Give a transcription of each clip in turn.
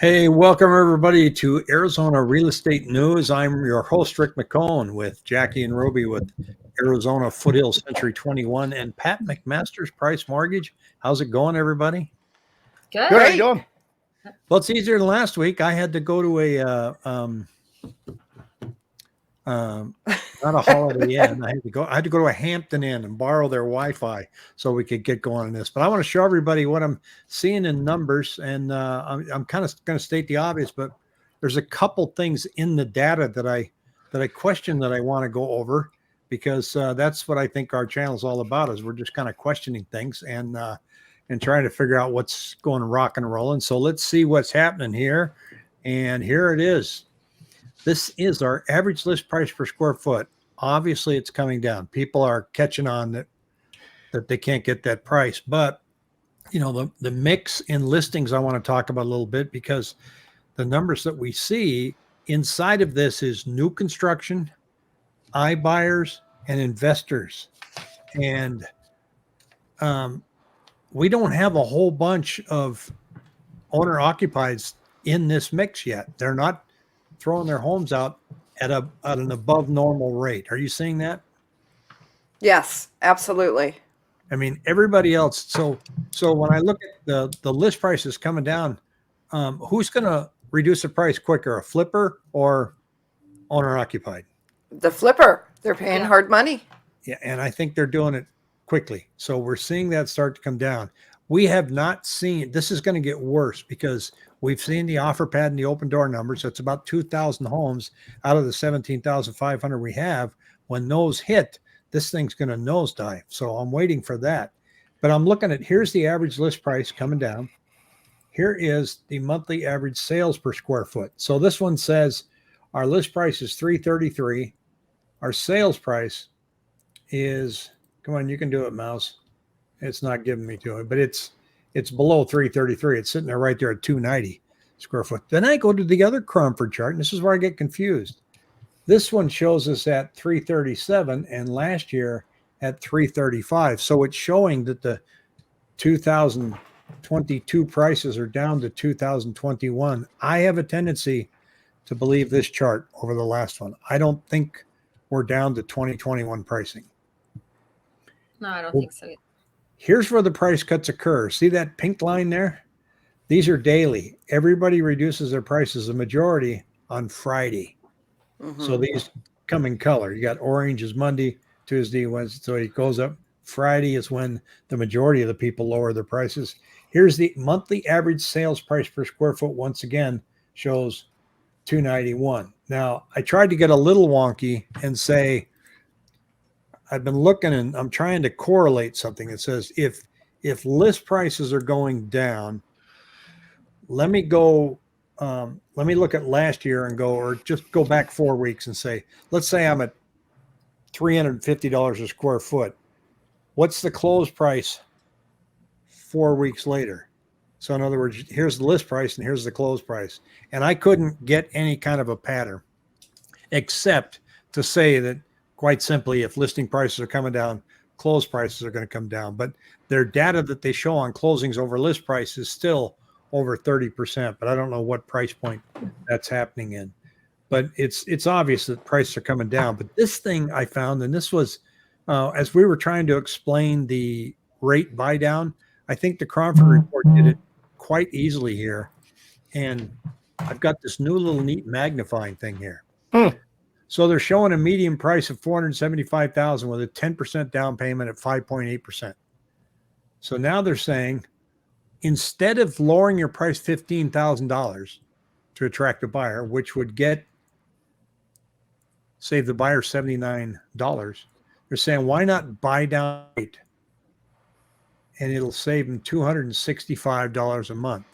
Hey, welcome everybody to Arizona Real Estate News. I'm your host, Rick McCone, with Jackie and Ruby with Arizona Foothills Century 21 and Pat McMaster's Price Mortgage. How's it going, everybody? Good. Good. How you doing? Well, it's easier than last week. I had to go to not a Holiday Inn. I had to go to a Hampton Inn and borrow their Wi-Fi so we could get going on this. But I want to show everybody what I'm seeing in numbers, and I'm kind of going to state the obvious, but there's a couple things in the data that I question that I want to go over, because that's what I think our channel is all about. Is we're just kind of questioning things and trying to figure out what's going rock and rolling. So let's see what's happening here, and here it is. This is our average list price per square foot. Obviously, it's coming down. People are catching on that they can't get that price. But, the mix in listings I want to talk about a little bit, because the numbers that we see inside of this is new construction, iBuyers, and investors. And we don't have a whole bunch of owner-occupieds in this mix yet. They're not throwing their homes out at an above normal rate. Are you seeing that? Yes, absolutely. I mean, everybody else. So when I look at the list prices coming down, who's going to reduce the price quicker, a flipper or owner occupied? The flipper, they're paying hard money. Yeah, and I think they're doing it quickly. So we're seeing that start to come down. We have not seen, this is going to get worse, because we've seen the offer pad and the open door numbers. That's about 2,000 homes out of the 17,500 we have. When those hit, this thing's going to nosedive. So I'm waiting for that. But I'm looking at, here's the average list price coming down. Here is the monthly average sales per square foot. So this one says our list price is $333. Our sales price is, come on, you can do it, mouse. It's not giving me to it, but it's below 333. It's sitting there right there at 290 square foot. Then I go to the other Cromford chart, and this is where I get confused. This one shows us at 337, and last year at 335. So it's showing that the 2022 prices are down to 2021. I have a tendency to believe this chart over the last one. I don't think we're down to 2021 pricing. No, I don't think so. Here's where the price cuts occur. See that pink line there? These are daily. Everybody reduces their prices, the majority, on Friday. Mm-hmm. So these come in color. You got orange is Monday, Tuesday, Wednesday. So it goes up. Friday is when the majority of the people lower their prices. Here's the monthly average sales price per square foot. Once again, shows $291. Now, I tried to get a little wonky and say, I've been looking and I'm trying to correlate something that says if list prices are going down, let me look at last year and go, or just go back 4 weeks and say, let's say I'm at $350 a square foot. What's the close price 4 weeks later? So in other words, here's the list price and here's the close price. And I couldn't get any kind of a pattern, except to say that, quite simply, if listing prices are coming down, close prices are going to come down. But their data that they show on closings over list price is still over 30%. But I don't know what price point that's happening in. But it's obvious that prices are coming down. But this thing I found, and this was as we were trying to explain the rate buy down, I think the Cromford report did it quite easily here. And I've got this new little neat magnifying thing here. So they're showing a median price of $475,000 with a 10% down payment at 5.8%. So now they're saying, instead of lowering your price $15,000 to attract a buyer, which would save the buyer $79, they're saying, why not buy down rate? And it'll save them $265 a month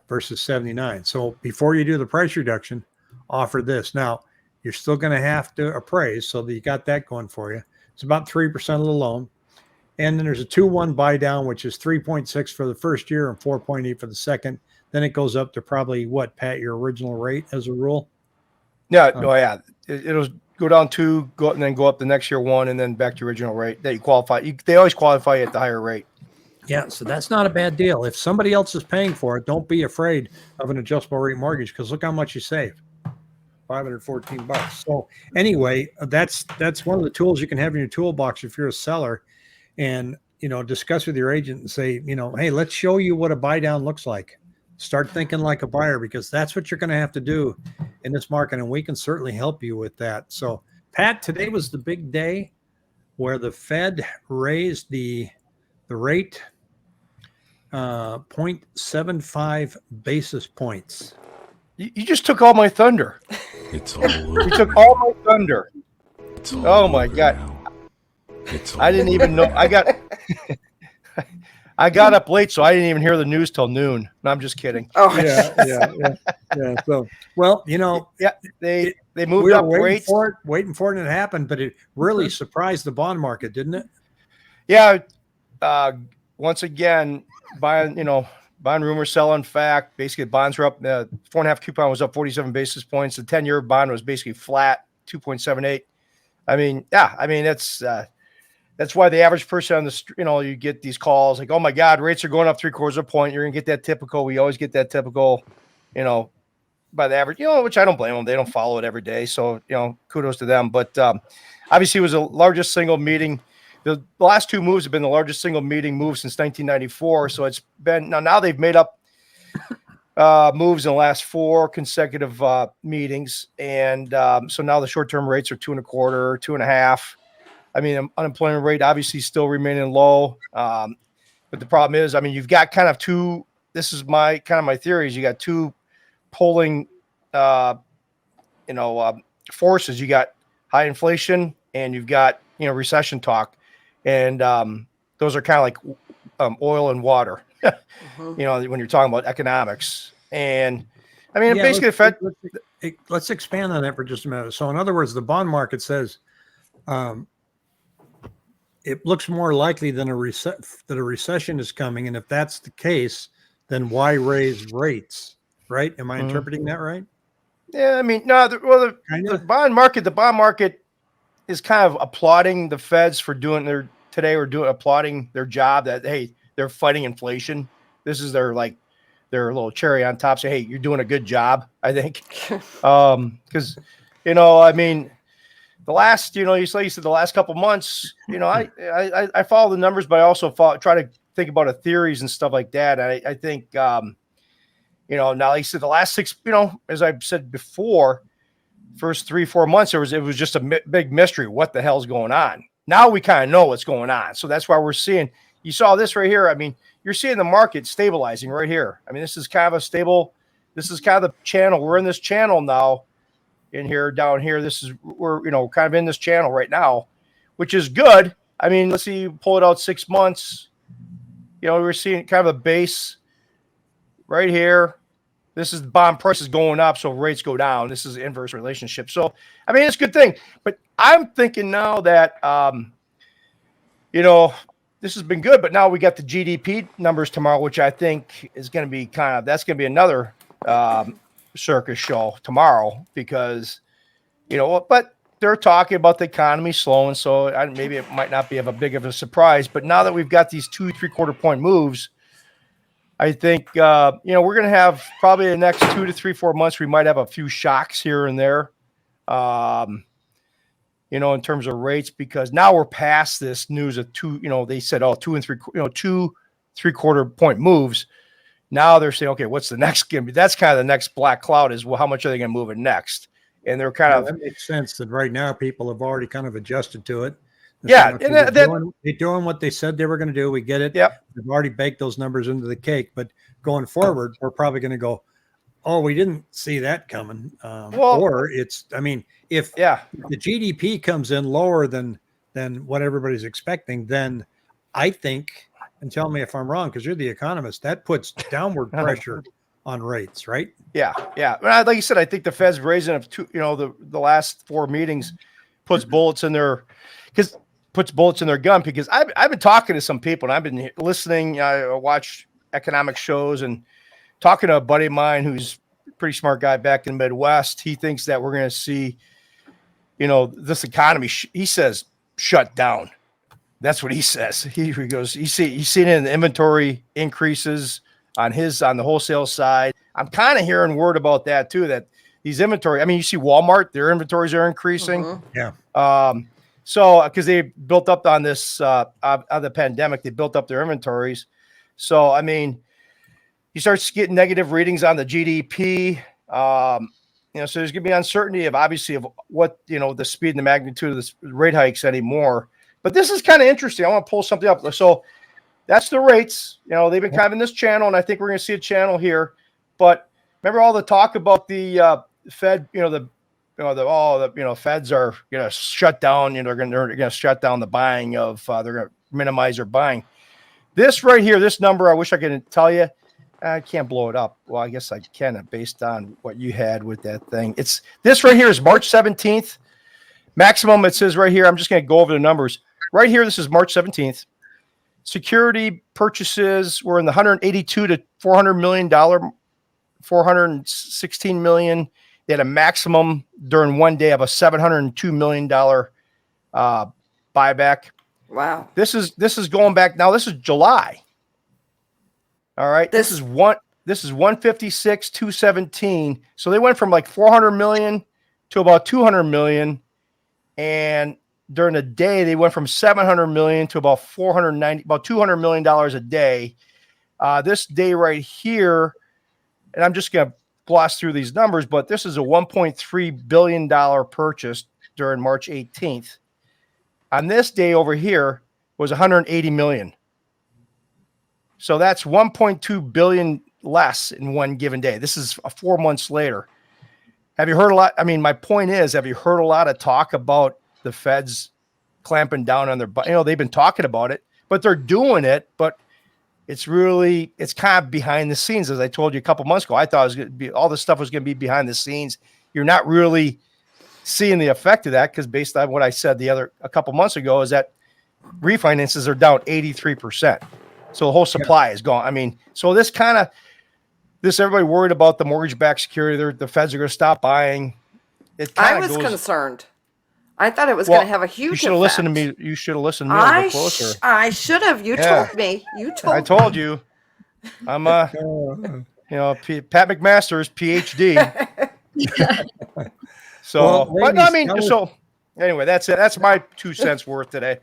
versus $79. So before you do the price reduction, offer this. Now, you're still going to have to appraise, so that you got that going for you. It's about 3% of the loan. And then there's a 2-1 buy down, which is 3.6 for the first year and 4.8 for the second. Then it goes up to probably what, Pat, your original rate as a rule? Yeah, it'll go down 2, and then go up the next year 1, and then back to your original rate that you qualify. They always qualify at the higher rate. Yeah, so that's not a bad deal. If somebody else is paying for it, don't be afraid of an adjustable rate mortgage because look how much you save. $514. So anyway, that's one of the tools you can have in your toolbox if you're a seller, and discuss with your agent and say, hey, let's show you what a buy down looks like. Start thinking like a buyer because that's what you're going to have to do in this market, and we can certainly help you with that. So, Pat, today was the big day where the Fed raised the rate 0.75 basis points. You just took all my thunder. It's all over. You took all my thunder. It's all Oh my over God. now. It's I didn't even know. I got up late, so I didn't even hear the news till noon. No, I'm just kidding. Oh, Yeah. So, well, They we moved were up waiting rates. waiting for it, and it happened, but it really surprised the bond market, didn't it? Yeah. Once again, buying rumor, selling fact. Basically, bonds were up. 4.5 coupon was up 47 basis points. The 10-year bond was basically flat, 2.78. I mean, that's why the average person on the street, you get these calls like, oh my God, rates are going up 0.75 point. You're gonna get that typical. We always get that typical, by the average, which I don't blame them. They don't follow it every day. So, kudos to them. But obviously it was the largest single meeting. The last two moves have been the largest single meeting move since 1994. So it's been now they've made up moves in the last 4 consecutive meetings. And so now the short-term rates are 2.25, 2.5. I mean, unemployment rate obviously still remaining low. But the problem is, you've got kind of two, this is my theory is you got two polling, forces. You got high inflation and you've got, recession talk. And those are kind of like oil and water, when you're talking about economics. And basically the Fed. Let's expand on that for just a minute. So in other words, the bond market says it looks more likely than that a recession is coming. And if that's the case, then why raise rates, right? Am I interpreting that right? Yeah, the bond market is kind of applauding the Feds for doing applauding their job that, hey, they're fighting inflation. This is their little cherry on top. Say, hey, you're doing a good job, I think. Because, the last, you said the last couple months, I follow the numbers, but I also try to think about the theories and stuff like that. I think, now you said the last 6, as I've said before, first 3-4 months, it was just a big mystery. What the hell's going on? Now we kind of know what's going on. So that's why we're seeing, you saw this right here. You're seeing the market stabilizing right here. This is kind of a stable, this is kind of the channel. We're in this channel now in here, down here. We're kind of in this channel right now, which is good. Let's see, you pull it out 6 months, we're seeing kind of a base right here. This is bond prices going up, so rates go down. This is inverse relationship. So, it's a good thing. But I'm thinking now that, this has been good. But now we got the GDP numbers tomorrow, which I think is going to be that's going to be another circus show tomorrow because, but they're talking about the economy slowing. So maybe it might not be of a big of a surprise. But now that we've got these 2 3/4 point moves, I think, we're going to have probably the next 2 to 3, 4 months. We might have a few shocks here and there, in terms of rates, because now we're past this news of 2, they said, 2 3/4 point moves. Now they're saying, okay, what's the next going to be? That's kind of the next black cloud is, well, how much are they going to move it next? And they're That makes sense that right now people have already kind of adjusted to it. Yeah, so, and they're doing what they said they were going to do. We get it. Yep. They've already baked those numbers into the cake, but going forward, we're probably going to go, oh, we didn't see that coming. Or it's, if the GDP comes in lower than what everybody's expecting, then I think, and tell me if I'm wrong, because you're the economist, that puts downward pressure on rates, right? Yeah. Well, like you said, I think the Fed's raising up to, the last 4 meetings puts bullets in their gun, because I've been talking to some people and I've been listening. I watch economic shows and talking to a buddy of mine who's a pretty smart guy back in the Midwest. He thinks that we're going to see, this economy, he says, shut down. That's what he says. He goes, he's seen it in the inventory increases on the wholesale side. I'm kind of hearing word about that too, that these inventory, I mean, you see Walmart, their inventories are increasing. Mhm. Yeah. So because they built up on this, on the pandemic, they built up their inventories. So, I mean, you start getting negative readings on the GDP. So there's going to be uncertainty of obviously of what, the speed and the magnitude of the rate hikes anymore. But this is kind of interesting. I want to pull something up. So that's the rates. They've been kind of in this channel, and I think we're going to see a channel here. But remember all the talk about the Fed, Feds are going to shut down, they're going to shut down the buying of, they're going to minimize their buying. This right here, this number, I wish I could tell you. I can't blow it up. Well, I guess I can based on what you had with that thing. It's this right here is March 17th. Maximum, it says right here. I'm just going to go over the numbers. Right here, this is March 17th. Security purchases were in the $182 to $400 million, $416 million. They had a maximum during one day of a $702 million buyback. Wow. This is going back. Now, this is July. All right. This is 156, 217. So they went from like 400 million to about 200 million. And during the day, they went from 700 million to about $200 million a day. This day right here, and I'm just going to gloss through these numbers, but this is a $1.3 billion purchase during March 18th. On this day over here was 180 million. So that's 1.2 billion less in one given day. This is 4 months later. Have you heard a lot? I mean, my point is, have you heard a lot of talk about the Feds clamping down on their, they've been talking about it, but they're doing it, but it's kind of behind the scenes. As I told you a couple months ago, I thought it was going to be, all this stuff was going to be behind the scenes. You're not really seeing the effect of that because based on what I said a couple months ago is that refinances are down 83%. So the whole supply is gone. I mean, so everybody worried about the mortgage-backed security. The Feds are going to stop buying. I was concerned. I thought it was going to have a huge You should have listened to me. You should have listened to me a little closer. I should have. You told me. I told you. I'm Pat McMaster's PhD. So, anyway, that's it. That's my 2 cents worth today.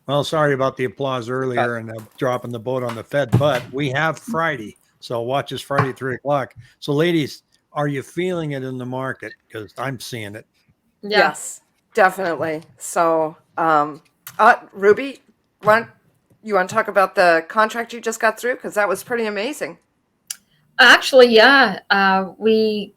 Well, sorry about the applause earlier and dropping the boat on the Fed, but we have Friday. So watch us Friday at 3:00. So ladies, are you feeling it in the market? Because I'm seeing it. Yeah. Yes, definitely. So, Ruby, you want to talk about the contract you just got through? Because that was pretty amazing. Actually, yeah. We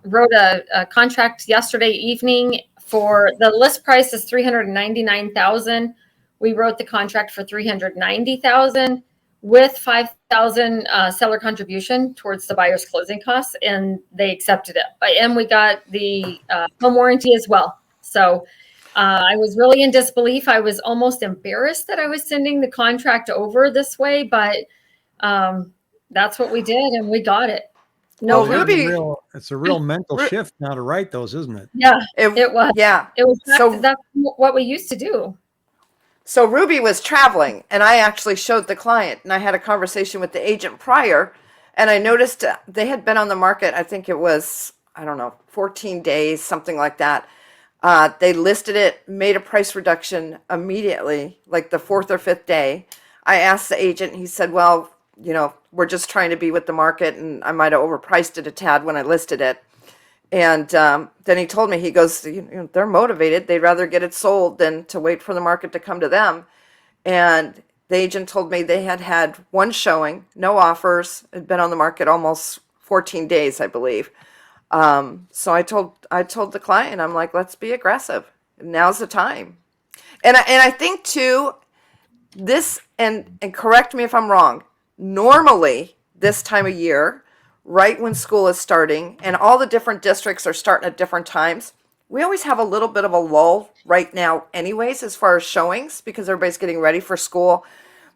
wrote a contract yesterday evening for the list price is $399,000. We wrote the contract for $390,000 with $5,000 seller contribution towards the buyer's closing costs, and they accepted it. And we got the home warranty as well. So I was really in disbelief. I was almost embarrassed that I was sending the contract over this way, but that's what we did, and we got it. No, Ruby, it's a real mental shift now to write those, isn't it? Yeah, it was. Yeah, it was. That's what we used to do. So Ruby was traveling, and I actually showed the client, and I had a conversation with the agent prior, and I noticed they had been on the market. I think it was, 14 days, something like that. They listed it, made a price reduction immediately, like the fourth or fifth day. I asked the agent, and he said, well, we're just trying to be with the market, and I might have overpriced it a tad when I listed it. And then he told me, he goes, they're motivated. They'd rather get it sold than to wait for the market to come to them. And the agent told me they had one showing, no offers, had been on the market almost 14 days, I believe. So I told the client, I'm like, let's be aggressive. Now's the time. And I think too, this, and correct me if I'm wrong, normally this time of year, right when school is starting and all the different districts are starting at different times, we always have a little bit of a lull right now anyways, as far as showings, because everybody's getting ready for school.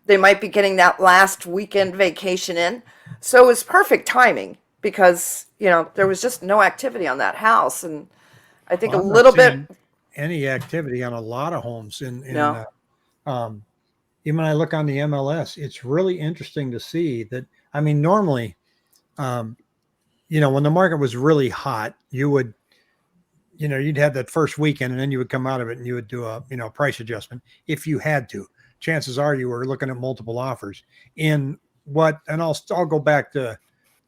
They might be getting that last weekend vacation in. So it was perfect timing because, there was just no activity on that house. And I think a little bit. Any activity on a lot of homes in No. Even when I look on the MLS, it's really interesting to see that. I mean, normally, when the market was really hot, you'd have that first weekend and then you would come out of it and you would do a, price adjustment if you had to. Chances are you were looking at multiple offers and I'll go back to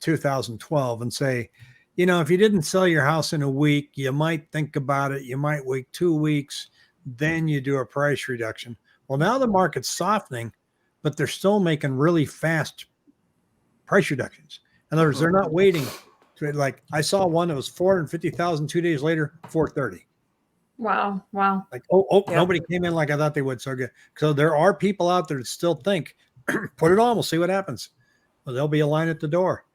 2012 and say, if you didn't sell your house in a week, you might think about it. You might wait 2 weeks, then you do a price reduction. Well, now the market's softening, but they're still making really fast price reductions. In other words, they're not waiting to, like, I saw one that was 450,000 2 days later, 430. Wow. Like, nobody came in like I thought they would. So good. So there are people out there that still think, put it on, we'll see what happens. Well, there'll be a line at the door.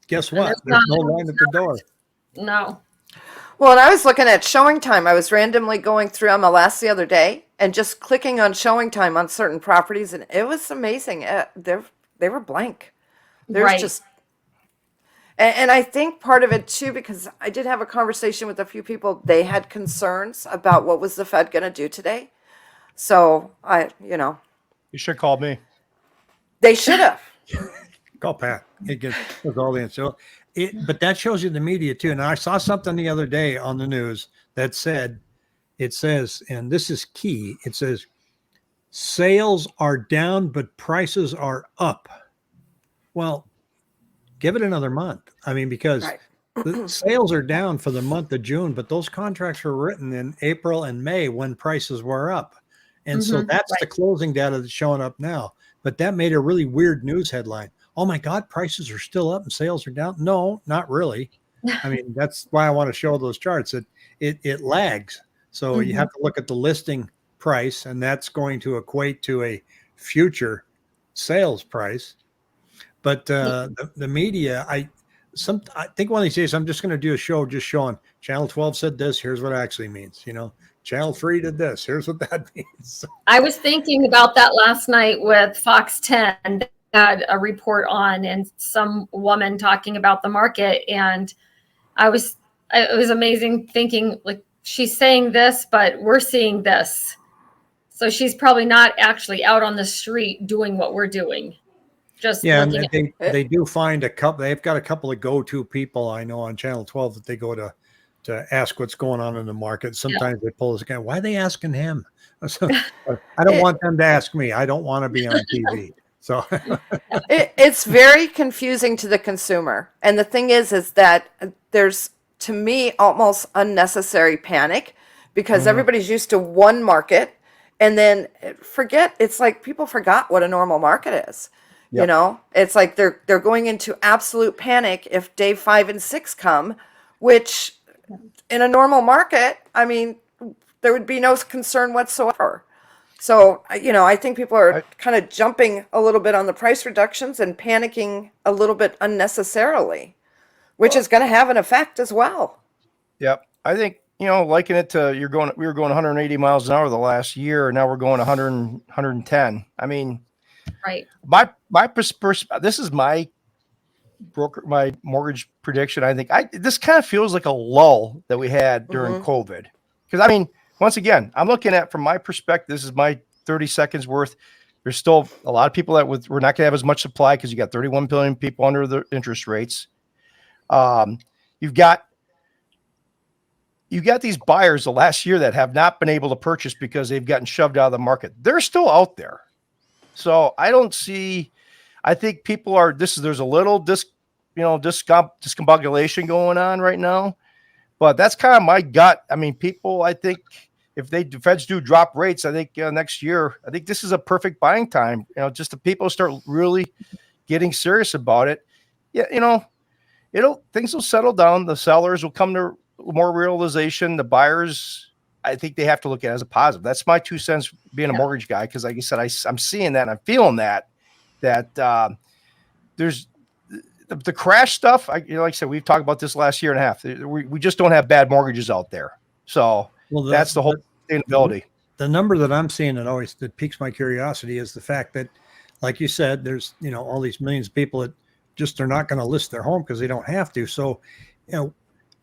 Guess what? There's no line at the door. No. Well, and I was looking at showing time. I was randomly going through MLS the other day and just clicking on showing time on certain properties, and it was amazing. They were blank. There's Right. just, and I think part of it too, because I did have a conversation with a few people. They had concerns about what was the Fed going to do today. So You should call me. they should have. Call Pat. It gets all the answer. But that shows you the media too. And I saw something the other day on the news that says, and this is key. It says, sales are down, but prices are up. Well, give it another month. I mean, because Right. the sales are down for the month of June, but those contracts were written in April and May when prices were up. And so that's the closing data that's showing up now. But that made a really weird news headline. Oh my God, prices are still up and sales are down. No, not really. I mean, that's why I want to show those charts. It lags. So you have to look at the listing price, and that's going to equate to a future sales price. But the media, I think one of these days I'm just going to do a show just showing Channel 12 said this. Here's what it actually means. Channel 3 did this. Here's what that means. I was thinking about that last night with Fox 10. They had a report on and some woman talking about the market. And it was amazing thinking, like, she's saying this, but we're seeing this. So she's probably not actually out on the street doing what we're doing. Just and they do find a couple. They've got a couple of go-to people I know on Channel 12 that they go to ask what's going on in the market. Sometimes they pull this guy. Why are they asking him? So, I don't want them to ask me. I don't want to be on TV. So It's very confusing to the consumer. And the thing is that there's, to me, almost unnecessary panic because everybody's used to one market, and then it's like people forgot what a normal market is. Yep. It's like they're going into absolute panic if day 5 and 6 come, which in a normal market, I mean, there would be no concern whatsoever. So, I think people are kind of jumping a little bit on the price reductions and panicking a little bit unnecessarily, which is going to have an effect as well. Yep. I think, liken it to we were going 180 miles an hour the last year, and now we're going 100, 110. I mean, right. This is my mortgage prediction. I think this kind of feels like a lull that we had during COVID. Because I mean, once again, I'm looking at, from my perspective, this is my 30 seconds worth. There's still a lot of people that we're not going to have as much supply because you got 31 billion people under the interest rates. You've got these buyers the last year that have not been able to purchase because they've gotten shoved out of the market. They're still out there. So I think people are, there's a little discombobulation going on right now, but that's kind of my gut. I mean, people, I think if the Feds do drop rates, I think next year, I think this is a perfect buying time, just the people start really getting serious about it. Yeah. Things will settle down. The sellers will come to more realization. The buyers, I think they have to look at it as a positive. That's my 2 cents being a mortgage guy. Cause like I said, I'm seeing that and I'm feeling that there's the crash stuff. Like I said, we've talked about this last year and a half. We just don't have bad mortgages out there. So that's the whole sustainability. The number that I'm seeing that piques my curiosity is the fact that, like you said, there's, all these millions of people that just are not going to list their home because they don't have to. So,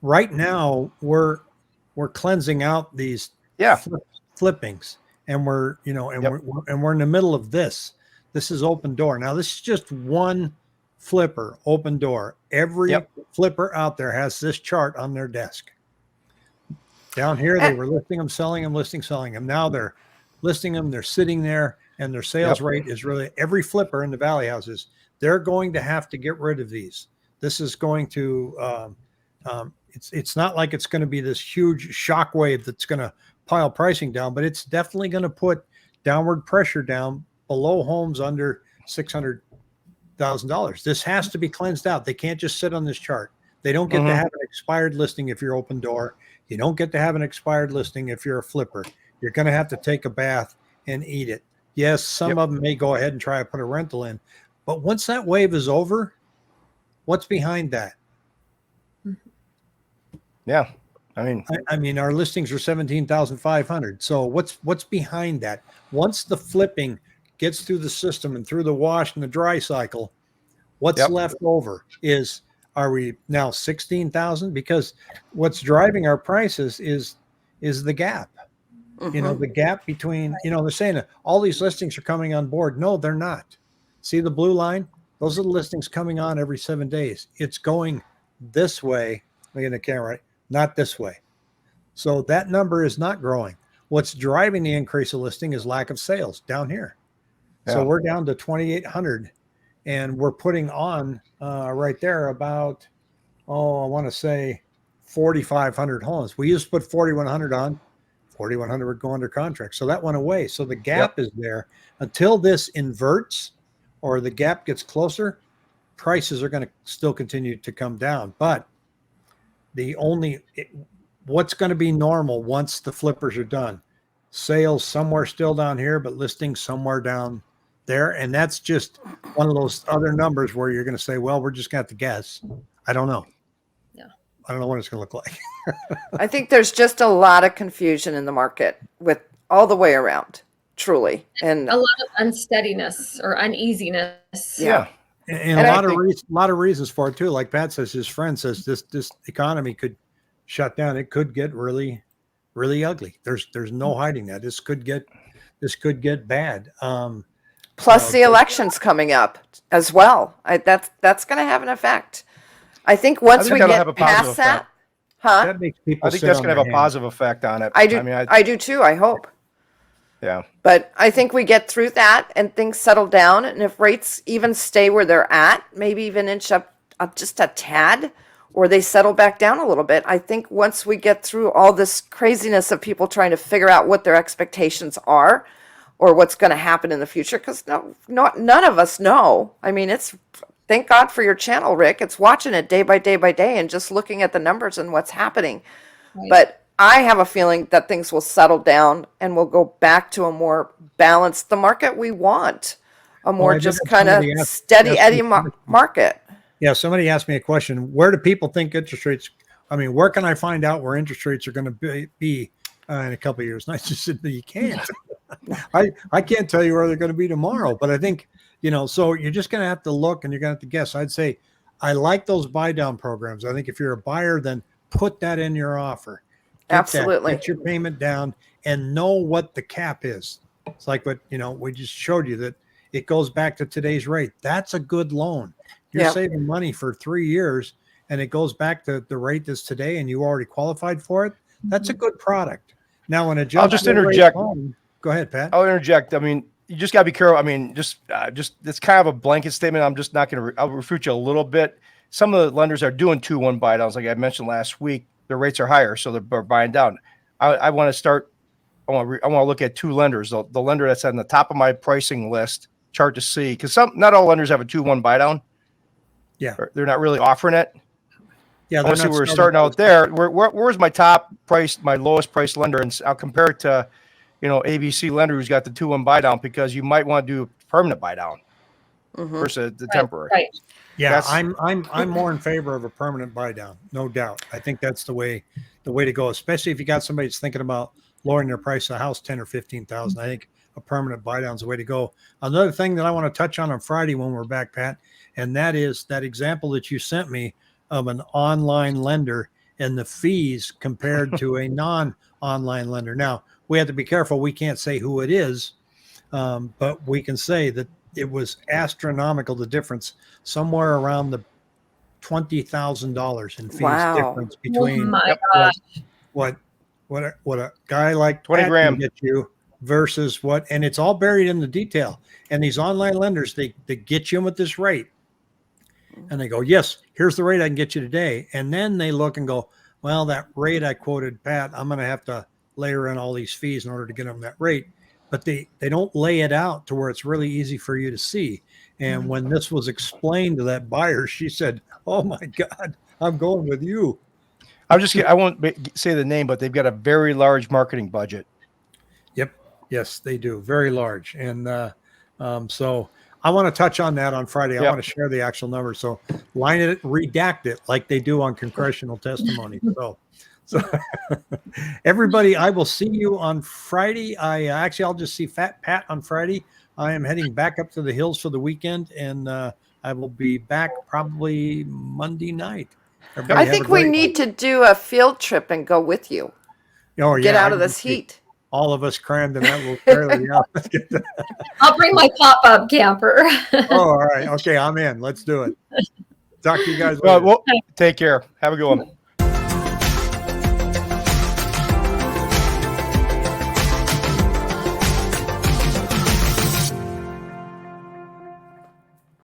right now we're cleansing out these flippings. and we're, you know, and Yep. we're in the middle of this. This is open door. Now this is just one flipper, open door. Every Yep. flipper out there has this chart on their desk. Down here, they were listing them, selling them, listing, selling them. Now they're listing them, they're sitting there, and their sales Yep. rate is really every flipper in the Valley houses. They're going to have to get rid of these. This is going to, it's not like it's going to be this huge shock wave that's going to pile pricing down, but it's definitely going to put downward pressure down below homes under $600,000. This has to be cleansed out. They can't just sit on this chart. They don't get to have an expired listing if you're open door. You don't get to have an expired listing if you're a flipper. You're going to have to take a bath and eat it. Yes, some of them may go ahead and try to put a rental in, but once that wave is over, what's behind that? Yeah. I mean, our listings are 17,500. So what's behind that? Once the flipping gets through the system and through the wash and the dry cycle, what's left over is, are we now 16,000? Because what's driving our prices is the gap. You know, the gap between, you know, they're saying that all these listings are coming on board. No, they're not. See the blue line? Those are the listings coming on every 7 days. It's going this way. Look at the camera, right? Not this way. So that number is not growing. What's driving the increase of listing is lack of sales down here. So we're down to 2,800, and we're putting on right there about, I want to say 4,500 homes. We used to put 4,100 on. 4,100 would go under contract. So that went away. So the gap is there. Until this inverts or the gap gets closer, prices are going to still continue to come down. But what's going to be normal once the flippers are done? Sales somewhere still down here, but listings somewhere down there. And that's just one of those other numbers where you're going to say, well, we're just going to have to guess. I don't know. I don't know what it's going to look like. I think there's just a lot of confusion in the market with all the way around, truly. And a lot of unsteadiness or uneasiness. Yeah. And a lot of reasons for it too. Like Pat says, his friend says this economy could shut down. It could get really, really ugly. There's no hiding that. This could get bad. Plus the election's coming up as well. That's going to have an effect. I think once we get past that, that makes people. I think that's going to have a positive effect on it. I do. I do too. I hope. Yeah. But I think we get through that and things settle down. And if rates even stay where they're at, maybe even inch up just a tad, or they settle back down a little bit. I think once we get through all this craziness of people trying to figure out what their expectations are or what's going to happen in the future, because none of us know. I mean, thank God for your channel, Rick. It's watching it day by day by day and just looking at the numbers and what's happening. Right. But I have a feeling that things will settle down and we'll go back to a more balanced, the market we want, a more just kind of steady Eddie market. Yeah, somebody asked me a question. Where do people think interest rates? I mean, where can I find out where interest rates are going to be in a couple of years? And I just said, you can't. I can't tell you where they're going to be tomorrow. But I think, so you're just going to have to look and you're going to have to guess. I'd say I like those buy down programs. I think if you're a buyer, then put that in your offer. Absolutely. Get your payment down and know what the cap is. It's like what, we just showed you that it goes back to today's rate. That's a good loan. You're saving money for 3 years and it goes back to the rate that's today and you already qualified for it. That's a good product. Now, when I'll just interject. Go ahead, Pat. I'll interject. I mean, you just got to be careful. I mean, just it's kind of a blanket statement. I'm just not going to, I'll refute you a little bit. Some of the lenders are doing 2-1 buy downs. Like I mentioned last week, their rates are higher. So they're buying down. I want to look at two lenders. The lender that's on the top of my pricing list, chart to see, because not all lenders have a 2-1 buy down. Yeah. They're not really offering it. Yeah. Obviously, we're starting out there. Where's my top price, my lowest price lender? And I'll compare it to, ABC lender who's got the 2-1 buy down, because you might want to do a permanent buy down versus the temporary. Right. Yeah, I'm more in favor of a permanent buy down, no doubt. I think that's the way to go, especially if you got somebody that's thinking about lowering their price of the house 10 or 15,000. I think a permanent buy down is the way to go. Another thing that I want to touch on Friday when we're back, Pat, and that is that example that you sent me of an online lender and the fees compared to a non-online lender. Now, we have to be careful. We can't say who it is, but we can say that it was astronomical, the difference, somewhere around the $20,000 in fees Wow. difference Oh between my Yep. gosh. what a guy like 20 Pat grand. can get you versus what, and it's all buried in the detail. And these online lenders, they get you in with this rate, and they go, yes, here's the rate I can get you today. And then they look and go, well, that rate I quoted Pat, I'm going to have to layer in all these fees in order to get them that rate. But they don't lay it out to where it's really easy for you to see. And when this was explained to that buyer, she said, oh my God, I'm going with you. I won't say the name, but they've got a very large marketing budget. Yep. Yes, they do. Very large. And so I want to touch on that on Friday. I Yep. want to share the actual numbers. So line it, redact it like they do on congressional testimony. So everybody, I will see you on Friday. I'll just see Fat Pat on Friday. I am heading back up to the hills for the weekend, and I will be back probably Monday night. Everybody I have a think we great need to do a field trip and go with you. one. Oh, Get yeah, out I of can this see heat. all of us crammed in that little trailer. Yeah, let's get that. I'll bring my pop-up camper. Oh, all right. Okay, I'm in. Let's do it. Talk to you guys Well, later. take care. Have a good one.